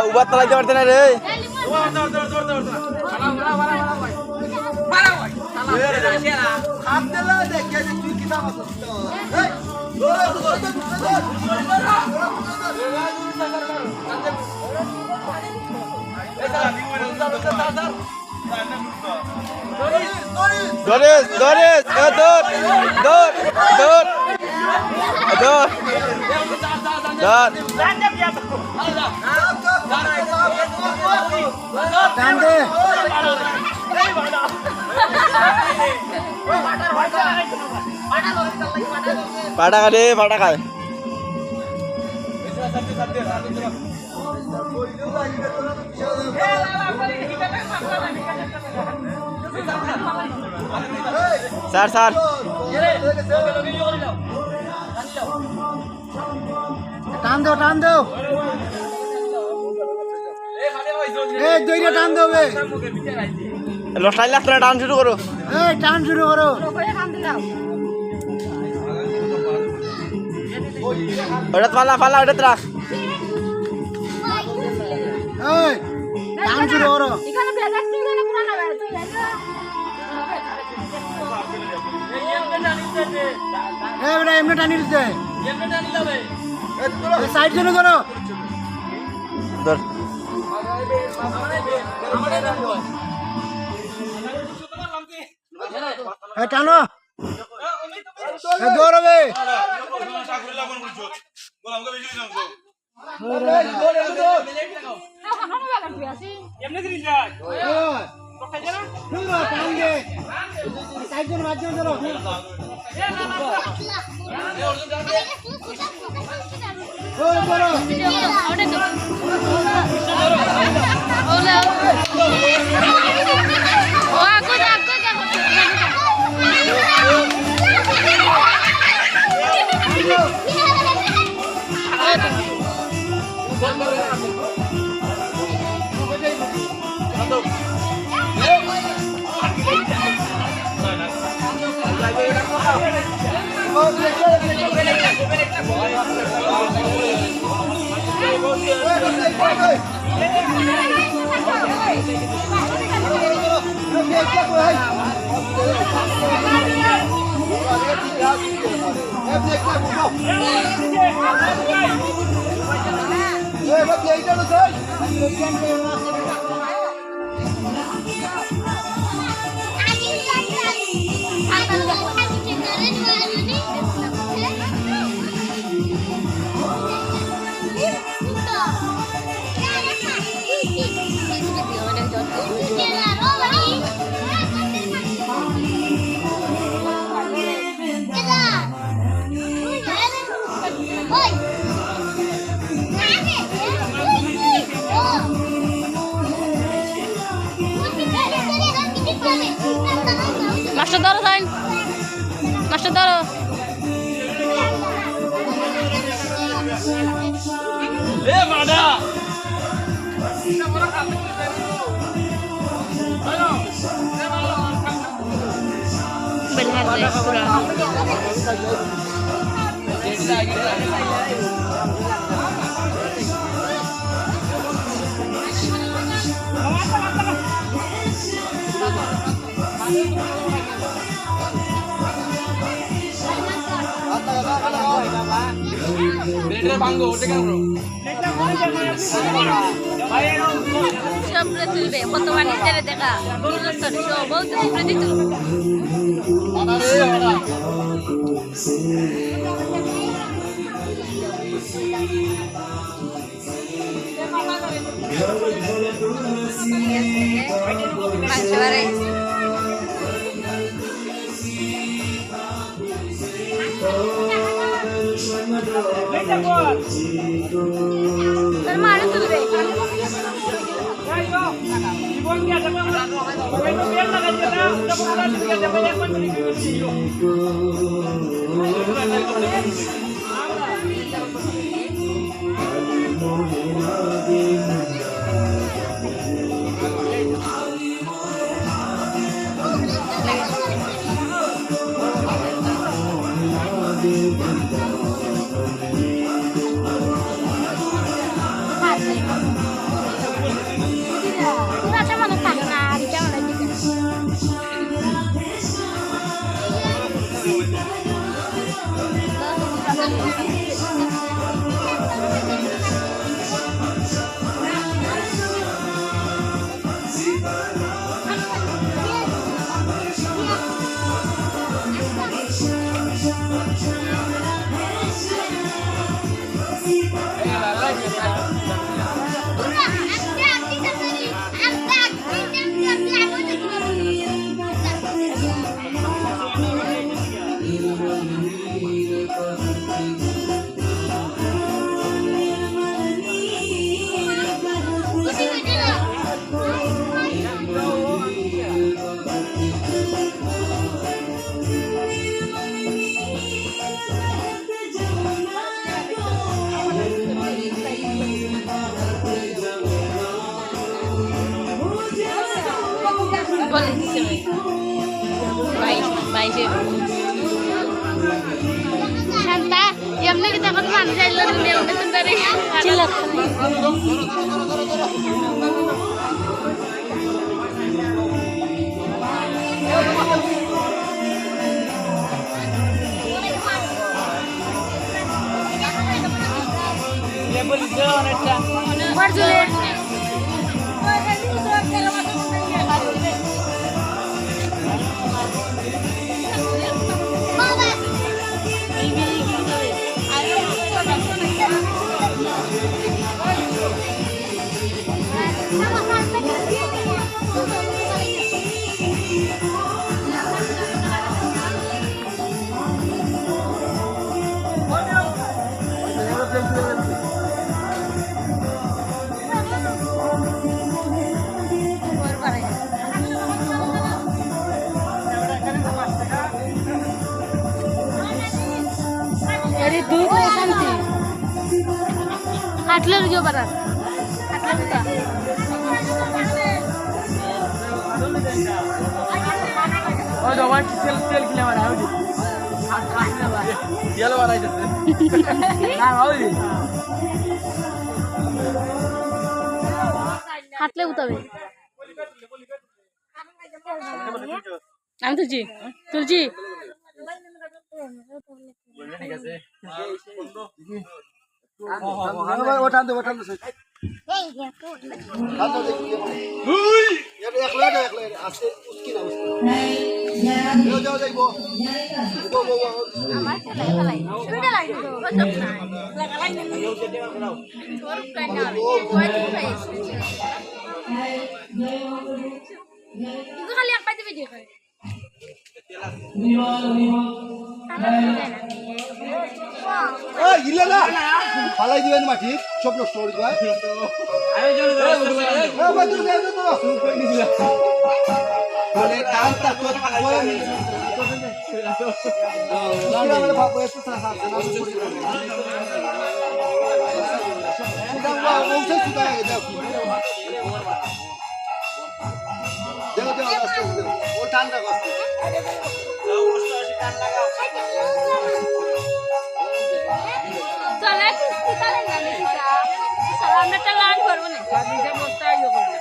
Uber চালাইতে পারতে না রে Doris, Doris, Dor, Dor, Dor, Dor, Dor. Tande. Pada kali, pada kali. Sar, sar. Tan do. Doira tan do be. Lostai last tan shuru karo. Tan shuru karo. Udah pala, udah terak. Tan shuru karo. Ikan belajar sih kan kurang apa itu ya. बेटा एमने टानी दिते एमने टानी लावे ए side जनो करो उधर ए टानो ए दौड़ बे एमने दिल जाए side जनो बाजू जनो Master Doro sign. Master Doro. Mana? Benar deh, kurang. Siapa tuh foto wanita দেখা ইলাস্ট্রেটর সব বহুত উপরে দিত Termaru tuh deh. বলে দিচ্ছে বাইশে শান্তা এমনি কি তখন মানুষ আইলো কাটলের গিয়ে বাড়ার হাঁটলে উঠাবে আমি তুলছি তুলছি ওঠান দে খালি এক পাইতে ভিডিও করে ফালাই দিবেন মাটি সব নষ্ট করে ও ঠান্ডা করছে চলে কিস্তি কালে না নিছা সালামটা লাগ করব না নিজে বসতে আইও করে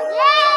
Yeah!